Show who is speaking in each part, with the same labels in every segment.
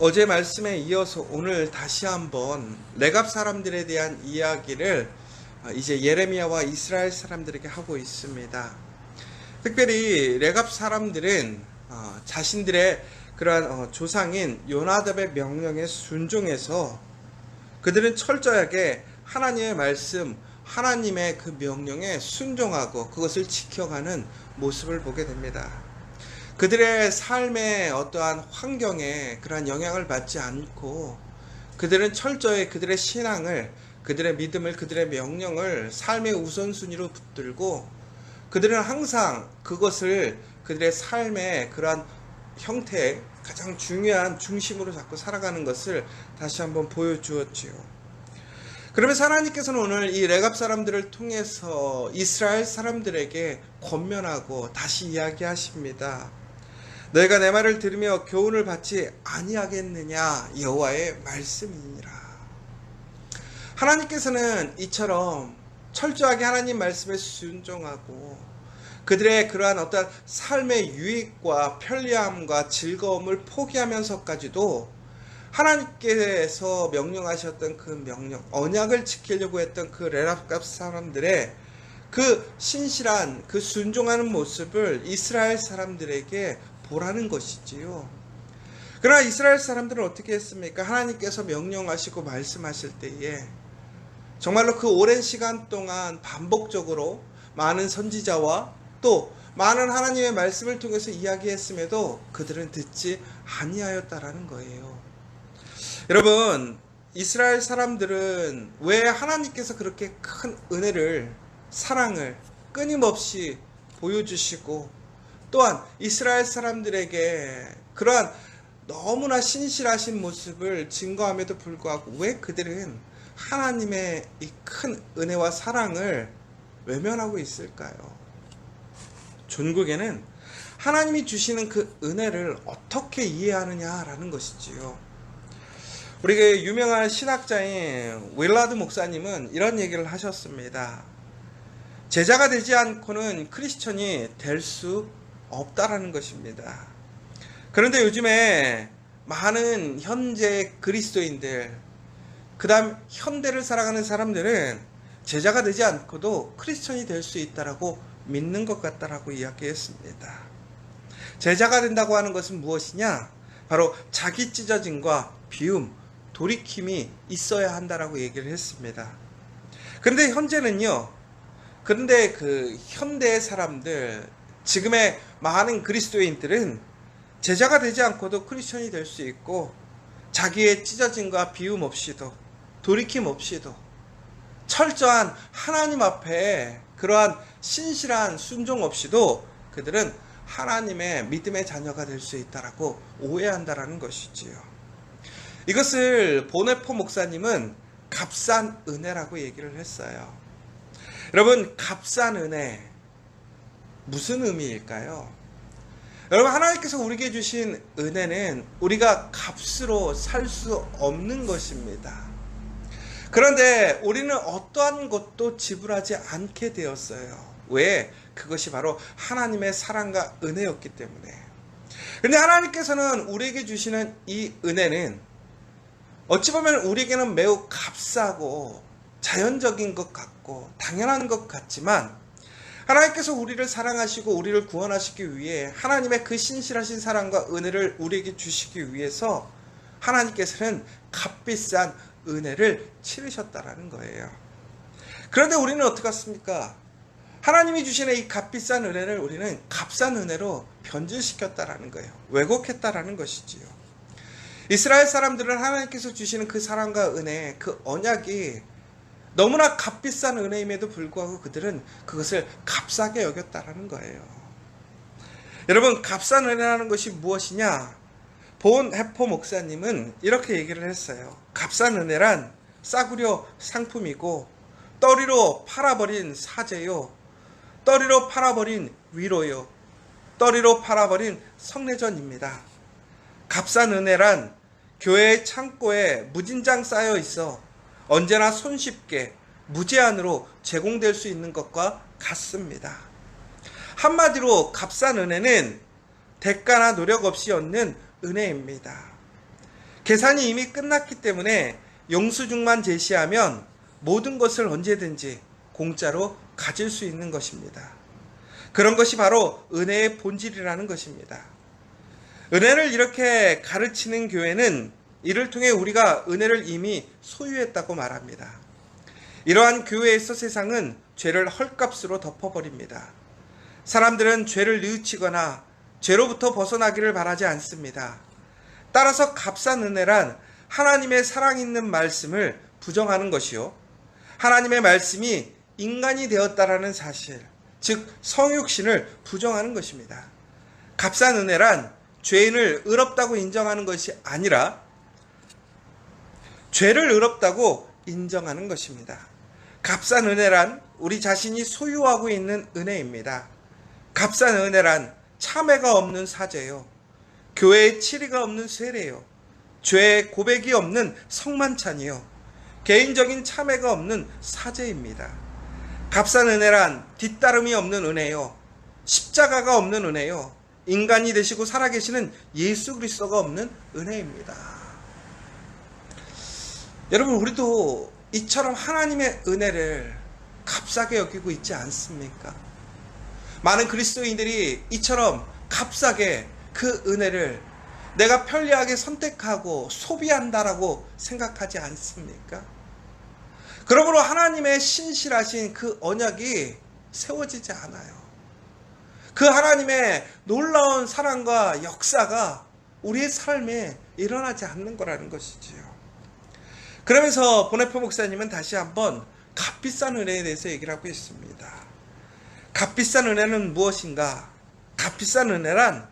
Speaker 1: 어제 말씀에 이어서 오늘 다시 한번 레갑 사람들에 대한 이야기를 이제 예레미야와 이스라엘 사람들에게 하고 있습니다. 특별히 레갑 사람들은 자신들의 그러한 조상인 요나답의 명령에 순종해서 그들은 철저하게 하나님의 말씀, 하나님의 그 명령에 순종하고 그것을 지켜가는 모습을 보게 됩니다. 그들의 삶의 어떠한 환경에 그러한 영향을 받지 않고 그들은 철저히 그들의 신앙을, 그들의 믿음을, 그들의 명령을 삶의 우선순위로 붙들고 그들은 항상 그것을 그들의 삶의 그러한 형태의 가장 중요한 중심으로 잡고 살아가는 것을 다시 한번 보여주었지요. 그러면서 하나님께서는 오늘 이 레갑 사람들을 통해서 이스라엘 사람들에게 권면하고 다시 이야기하십니다. 너희가 내 말을 들으며 교훈을 받지 아니하겠느냐, 여호와의 말씀이니라. 하나님께서는 이처럼 철저하게 하나님 말씀에 순종하고 그들의 그러한 어떤 삶의 유익과 편리함과 즐거움을 포기하면서까지도 하나님께서 명령하셨던 그 명령, 언약을 지키려고 했던 그 레갑 사람들의 그 신실한, 그 순종하는 모습을 이스라엘 사람들에게 보라는 것이지요. 그러나 이스라엘 사람들은 어떻게 했습니까? 하나님께서 명령하시고 말씀하실 때에 정말로 그 오랜 시간 동안 반복적으로 많은 선지자와 또 많은 하나님의 말씀을 통해서 이야기했음에도 그들은 듣지 아니하였다라는 거예요. 여러분, 이스라엘 사람들은 왜 하나님께서 그렇게 큰 은혜를, 사랑을 끊임없이 보여주시고 또한 이스라엘 사람들에게 그러한 너무나 신실하신 모습을 증거함에도 불구하고 왜 그들은 하나님의 이 큰 은혜와 사랑을 외면하고 있을까요? 종국에는 하나님이 주시는 그 은혜를 어떻게 이해하느냐라는 것이지요. 우리 그 유명한 신학자인 윌라드 목사님은 이런 얘기를 하셨습니다. 제자가 되지 않고는 크리스천이 될 수 없다라는 것입니다. 그런데 요즘에 많은 현재 그리스도인들, 그 다음 현대를 살아가는 사람들은 제자가 되지 않고도 크리스천이 될 수 있다라고 믿는 것 같다라고 이야기했습니다. 제자가 된다고 하는 것은 무엇이냐? 바로 자기 찢어짐과 비움, 돌이킴이 있어야 한다라고 얘기를 했습니다. 그런데 그런데 그 현대의 사람들, 지금의 많은 그리스도인들은 제자가 되지 않고도 크리스천이 될 수 있고 자기의 찢어짐과 비움 없이도 돌이킴 없이도 철저한 하나님 앞에 그러한 신실한 순종 없이도 그들은 하나님의 믿음의 자녀가 될 수 있다라고 오해한다라는 것이지요. 이것을 보네포 목사님은 값싼 은혜라고 얘기를 했어요. 여러분, 값싼 은혜 무슨 의미일까요? 여러분, 하나님께서 우리에게 주신 은혜는 우리가 값으로 살 수 없는 것입니다. 그런데 우리는 어떠한 것도 지불하지 않게 되었어요. 왜? 그것이 바로 하나님의 사랑과 은혜였기 때문에. 그런데 하나님께서는 우리에게 주시는 이 은혜는 어찌 보면 우리에게는 매우 값싸고 자연적인 것 같고 당연한 것 같지만 하나님께서 우리를 사랑하시고 우리를 구원하시기 위해 하나님의 그 신실하신 사랑과 은혜를 우리에게 주시기 위해서 하나님께서는 값비싼 은혜를 치르셨다라는 거예요. 그런데 우리는 어떻습니까? 하나님이 주시는 이 값비싼 은혜를 우리는 값싼 은혜로 변질시켰다라는 거예요. 왜곡했다라는 것이지요. 이스라엘 사람들은 하나님께서 주시는 그 사랑과 은혜, 그 언약이 너무나 값비싼 은혜임에도 불구하고 그들은 그것을 값싸게 여겼다라는 거예요. 여러분, 값싼 은혜라는 것이 무엇이냐? 본 해포 목사님은 이렇게 얘기를 했어요. 값싼 은혜란 싸구려 상품이고 떨이로 팔아버린 사제요, 떨이로 팔아버린 위로요, 떨이로 팔아버린 성례전입니다. 값싼 은혜란 교회의 창고에 무진장 쌓여 있어 언제나 손쉽게 무제한으로 제공될 수 있는 것과 같습니다. 한마디로 값싼 은혜는 대가나 노력 없이 얻는 은혜입니다. 계산이 이미 끝났기 때문에 영수증만 제시하면 모든 것을 언제든지 공짜로 가질 수 있는 것입니다. 그런 것이 바로 은혜의 본질이라는 것입니다. 은혜를 이렇게 가르치는 교회는 이를 통해 우리가 은혜를 이미 소유했다고 말합니다. 이러한 교회에서 세상은 죄를 헐값으로 덮어버립니다. 사람들은 죄를 뉘우치거나 죄로부터 벗어나기를 바라지 않습니다. 따라서 값싼 은혜란 하나님의 사랑 있는 말씀을 부정하는 것이요, 하나님의 말씀이 인간이 되었다라는 사실, 즉 성육신을 부정하는 것입니다. 값싼 은혜란 죄인을 의롭다고 인정하는 것이 아니라 죄를 의롭다고 인정하는 것입니다. 값싼 은혜란 우리 자신이 소유하고 있는 은혜입니다. 값싼 은혜란 참회가 없는 사죄요, 교회의 치리가 없는 세례요, 죄의 고백이 없는 성만찬이요, 개인적인 참회가 없는 사죄입니다. 값싼 은혜란 뒤따름이 없는 은혜요, 십자가가 없는 은혜요, 인간이 되시고 살아계시는 예수 그리스도가 없는 은혜입니다. 여러분, 우리도 이처럼 하나님의 은혜를 값싸게 여기고 있지 않습니까? 많은 그리스도인들이 이처럼 값싸게 그 은혜를 내가 편리하게 선택하고 소비한다라고 생각하지 않습니까? 그러므로 하나님의 신실하신 그 언약이 세워지지 않아요. 그 하나님의 놀라운 사랑과 역사가 우리의 삶에 일어나지 않는 거라는 것이지요. 그러면서 보네포 목사님은 다시 한번 값비싼 은혜에 대해서 얘기를 하고 있습니다. 값비싼 은혜는 무엇인가? 값비싼 은혜란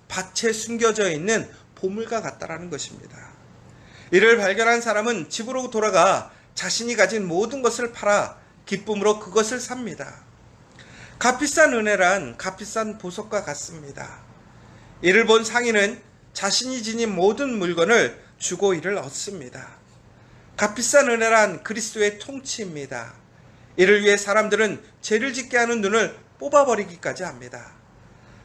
Speaker 1: 밭에 숨겨져 있는 보물과 같다라는 것입니다. 이를 발견한 사람은 집으로 돌아가 자신이 가진 모든 것을 팔아 기쁨으로 그것을 삽니다. 값비싼 은혜란 값비싼 보석과 같습니다. 이를 본 상인은 자신이 지닌 모든 물건을 주고 이를 얻습니다. 값비싼 은혜란 그리스도의 통치입니다. 이를 위해 사람들은 죄를 짓게 하는 눈을 뽑아버리기까지 합니다.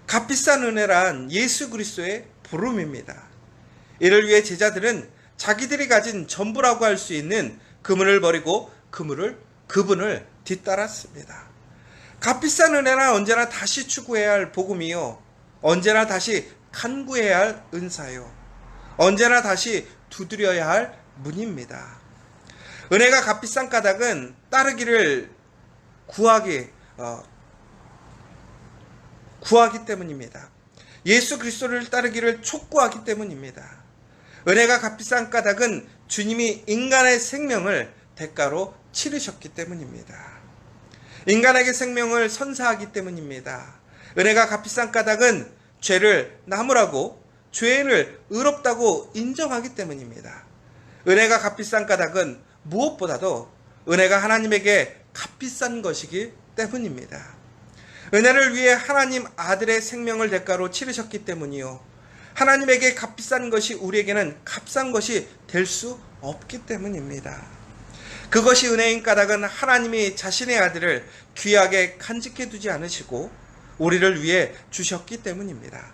Speaker 1: 값비싼 은혜란 예수 그리스도의 부름입니다. 이를 위해 제자들은 자기들이 가진 전부라고 할 수 있는 그물을 버리고 그분을 뒤따랐습니다. 값비싼 은혜는 언제나 다시 추구해야 할 복음이요, 언제나 다시 간구해야 할 은사요, 언제나 다시 두드려야 할 문입니다. 은혜가 값비싼 까닭은 따르기를 구하기 때문입니다. 예수 그리스도를 따르기를 촉구하기 때문입니다. 은혜가 값비싼 까닭은 주님이 인간의 생명을 대가로 치르셨기 때문입니다. 인간에게 생명을 선사하기 때문입니다. 은혜가 값비싼 까닭은 죄를 나무라고 죄인을 의롭다고 인정하기 때문입니다. 은혜가 값비싼 까닭은 무엇보다도 은혜가 하나님에게 값비싼 것이기 때문입니다. 은혜를 위해 하나님 아들의 생명을 대가로 치르셨기 때문이요, 하나님에게 값비싼 것이 우리에게는 값싼 것이 될 수 없기 때문입니다. 그것이 은혜인 까닭은 하나님이 자신의 아들을 귀하게 간직해 두지 않으시고 우리를 위해 주셨기 때문입니다.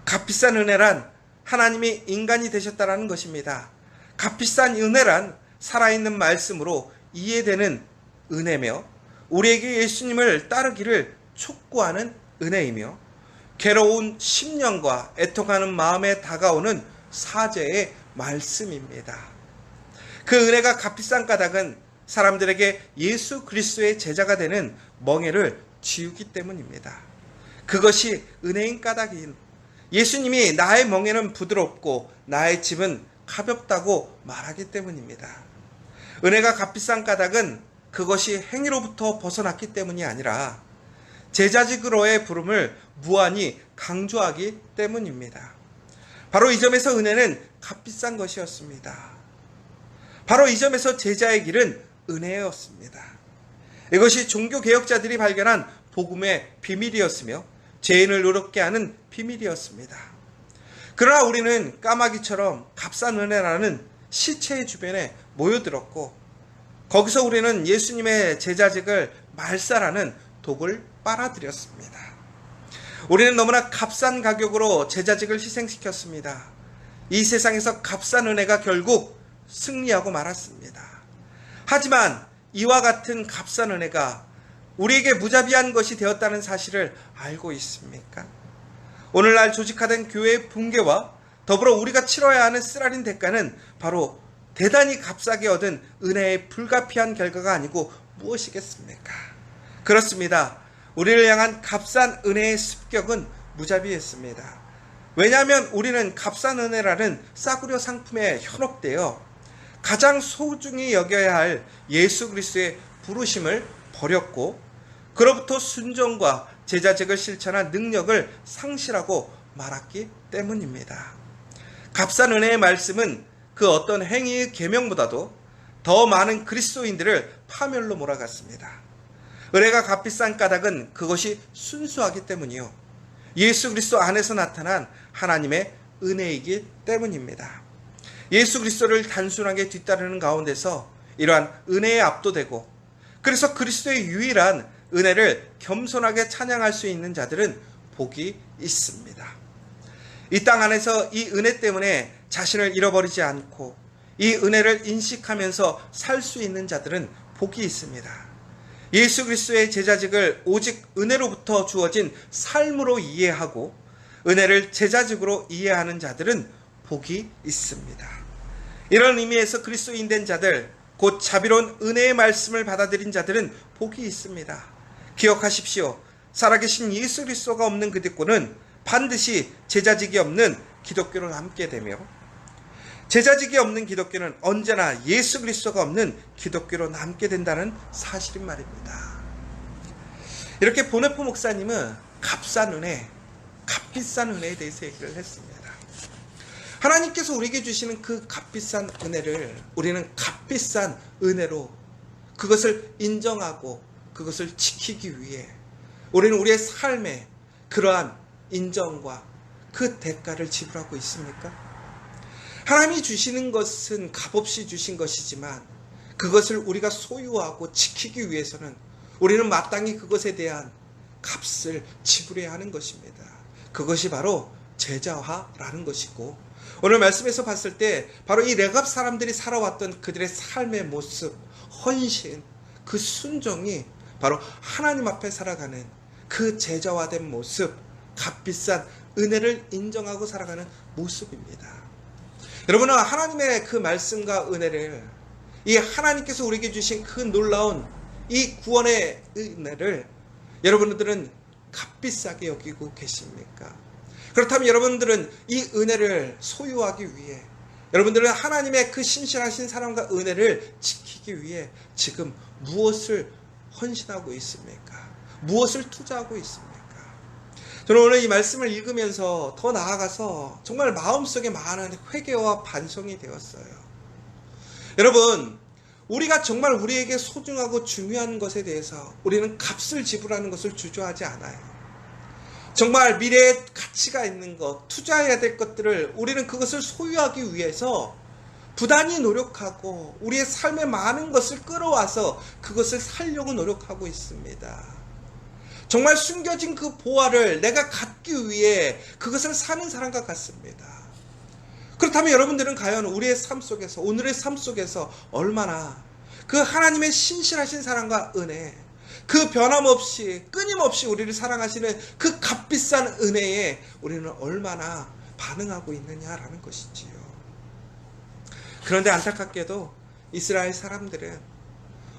Speaker 1: 값비싼 은혜란 하나님이 인간이 되셨다라는 것입니다. 값비싼 은혜란 살아있는 말씀으로 이해되는 은혜며 우리에게 예수님을 따르기를 촉구하는 은혜이며 괴로운 심령과 애통하는 마음에 다가오는 사죄의 말씀입니다. 그 은혜가 값비싼 까닭은 사람들에게 예수 그리스도의 제자가 되는 멍에를 지우기 때문입니다. 그것이 은혜인 까닭인 예수님이 나의 멍에는 부드럽고 나의 짐은 가볍다고 말하기 때문입니다. 은혜가 값비싼 까닭은 그것이 행위로부터 벗어났기 때문이 아니라 제자직으로의 부름을 무한히 강조하기 때문입니다. 바로 이 점에서 은혜는 값비싼 것이었습니다. 바로 이 점에서 제자의 길은 은혜였습니다. 이것이 종교개혁자들이 발견한 복음의 비밀이었으며 죄인을 의롭게 하는 비밀이었습니다. 그러나 우리는 까마귀처럼 값싼 은혜라는 시체의 주변에 모여들었고 거기서 우리는 예수님의 제자직을 말살하는 독을 빨아들였습니다. 우리는 너무나 값싼 가격으로 제자직을 희생시켰습니다. 이 세상에서 값싼 은혜가 결국 승리하고 말았습니다. 하지만 이와 같은 값싼 은혜가 우리에게 무자비한 것이 되었다는 사실을 알고 있습니까? 오늘날 조직화된 교회의 붕괴와 더불어 우리가 치러야 하는 쓰라린 대가는 바로 대단히 값싸게 얻은 은혜의 불가피한 결과가 아니고 무엇이겠습니까? 그렇습니다. 우리를 향한 값싼 은혜의 습격은 무자비했습니다. 왜냐하면 우리는 값싼 은혜라는 싸구려 상품에 현혹되어 가장 소중히 여겨야 할 예수 그리스도의 부르심을 버렸고 그로부터 순종과 제자직을 실천한 능력을 상실하고 말았기 때문입니다. 값싼 은혜의 말씀은 그 어떤 행위의 계명보다도 더 많은 그리스도인들을 파멸로 몰아갔습니다. 은혜가 값비싼 까닭은 그것이 순수하기 때문이요, 예수 그리스도 안에서 나타난 하나님의 은혜이기 때문입니다. 예수 그리스도를 단순하게 뒤따르는 가운데서 이러한 은혜에 압도되고 그래서 그리스도의 유일한 은혜를 겸손하게 찬양할 수 있는 자들은 복이 있습니다. 이 땅 안에서 이 은혜 때문에 자신을 잃어버리지 않고 이 은혜를 인식하면서 살 수 있는 자들은 복이 있습니다. 예수 그리스도의 제자직을 오직 은혜로부터 주어진 삶으로 이해하고 은혜를 제자직으로 이해하는 자들은 복이 있습니다. 이런 의미에서 그리스도인 된 자들, 곧 자비로운 은혜의 말씀을 받아들인 자들은 복이 있습니다. 기억하십시오. 살아계신 예수 그리스도가 없는 그리스도는 반드시 제자직이 없는 기독교로 남게 되며 제자직이 없는 기독교는 언제나 예수 그리스도가 없는 기독교로 남게 된다는 사실인 말입니다. 이렇게 보네포 목사님은 값싼 은혜, 값비싼 은혜에 대해서 얘기를 했습니다. 하나님께서 우리에게 주시는 그 값비싼 은혜를 우리는 값비싼 은혜로 그것을 인정하고 그것을 지키기 위해 우리는 우리의 삶에 그러한 인정과 그 대가를 지불하고 있습니까? 하나님이 주시는 것은 값없이 주신 것이지만 그것을 우리가 소유하고 지키기 위해서는 우리는 마땅히 그것에 대한 값을 지불해야 하는 것입니다. 그것이 바로 제자화라는 것이고, 오늘 말씀에서 봤을 때 바로 이 레갑 사람들이 살아왔던 그들의 삶의 모습, 헌신, 그 순종이 바로 하나님 앞에 살아가는 그 제자화된 모습, 값비싼 은혜를 인정하고 살아가는 모습입니다. 여러분은 하나님의 그 말씀과 은혜를, 이 하나님께서 우리에게 주신 그 놀라운 이 구원의 은혜를 여러분들은 값비싸게 여기고 계십니까? 그렇다면 여러분들은 이 은혜를 소유하기 위해, 여러분들은 하나님의 그 신실하신 사랑과 은혜를 지키기 위해 지금 무엇을 헌신하고 있습니까? 무엇을 투자하고 있습니까? 저는 오늘 이 말씀을 읽으면서 더 나아가서 정말 마음속에 많은 회개와 반성이 되었어요. 여러분, 우리가 정말 우리에게 소중하고 중요한 것에 대해서 우리는 값을 지불하는 것을 주저하지 않아요. 정말 미래에 가치가 있는 것, 투자해야 될 것들을 우리는 그것을 소유하기 위해서 부단히 노력하고 우리의 삶에 많은 것을 끌어와서 그것을 살려고 노력하고 있습니다. 정말 숨겨진 그 보화를 내가 갖기 위해 그것을 사는 사람과 같습니다. 그렇다면 여러분들은 과연 우리의 삶 속에서, 오늘의 삶 속에서 얼마나 그 하나님의 신실하신 사랑과 은혜, 그 변함없이 끊임없이 우리를 사랑하시는 그 값비싼 은혜에 우리는 얼마나 반응하고 있느냐라는 것이지요. 그런데 안타깝게도 이스라엘 사람들은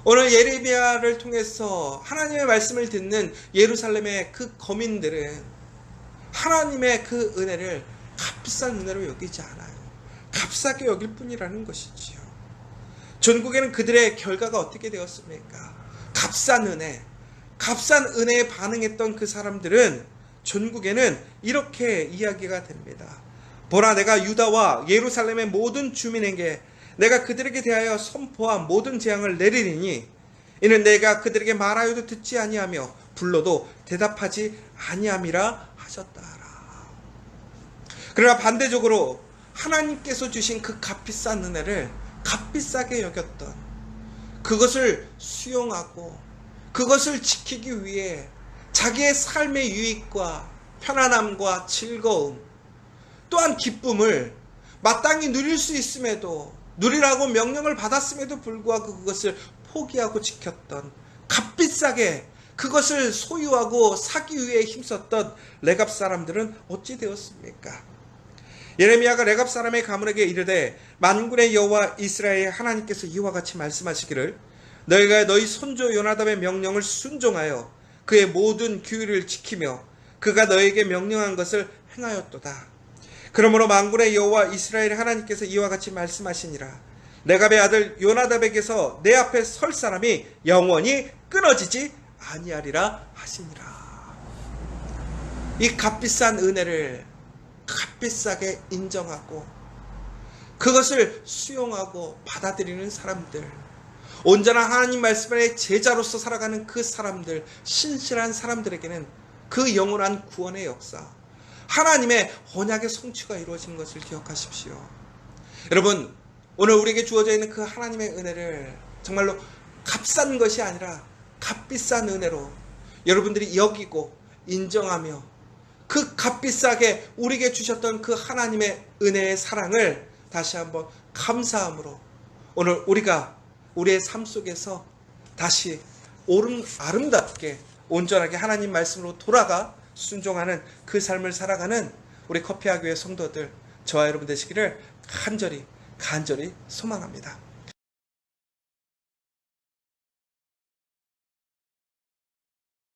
Speaker 1: 오늘 예레미야를 통해서 하나님의 말씀을 듣는 예루살렘의 그 거민들은 하나님의 그 은혜를 값비싼 은혜로 여기지 않아요. 값싸게 여길 뿐이라는 것이지요. 전국에는 그들의 결과가 어떻게 되었습니까? 값싼 은혜, 값싼 은혜에 반응했던 그 사람들은 전국에는 이렇게 이야기가 됩니다. 보라, 내가 유다와 예루살렘의 모든 주민에게 내가 그들에게 대하여 선포한 모든 재앙을 내리리니 이는 내가 그들에게 말하여도 듣지 아니하며 불러도 대답하지 아니함이라 하셨다라. 그러나 반대적으로 하나님께서 주신 그 값비싼 은혜를 값비싸게 여겼던, 그것을 수용하고 그것을 지키기 위해 자기의 삶의 유익과 편안함과 즐거움 또한 기쁨을 마땅히 누릴 수 있음에도, 누리라고 명령을 받았음에도 불구하고 그것을 포기하고 지켰던, 값비싸게 그것을 소유하고 사기 위해 힘썼던 레갑 사람들은 어찌 되었습니까? 예레미야가 레갑 사람의 가문에게 이르되 만군의 여호와 이스라엘의 하나님께서 이와 같이 말씀하시기를 너희가 너희 손조 요나답의 명령을 순종하여 그의 모든 규율을 지키며 그가 너에게 명령한 것을 행하였도다. 그러므로 만군의 여호와 이스라엘의 하나님께서 이와 같이 말씀하시니라. 레갑의 아들 요나답에게서 내 앞에 설 사람이 영원히 끊어지지 아니하리라 하시니라. 이 값비싼 은혜를 값비싸게 인정하고 그것을 수용하고 받아들이는 사람들, 온전한 하나님 말씀의 제자로서 살아가는 그 사람들, 신실한 사람들에게는 그 영원한 구원의 역사, 하나님의 언약의 성취가 이루어지는 것을 기억하십시오. 여러분, 오늘 우리에게 주어져 있는 그 하나님의 은혜를 정말로 값싼 것이 아니라 값비싼 은혜로 여러분들이 여기고 인정하며 그 값비싸게 우리에게 주셨던 그 하나님의 은혜의 사랑을 다시 한번 감사함으로 오늘 우리가 우리의 삶 속에서 다시 아름답게 온전하게 하나님 말씀으로 돌아가 순종하는 그 삶을 살아가는 우리 커피와 교회 성도들, 저와 여러분 되시기를 간절히 소망합니다.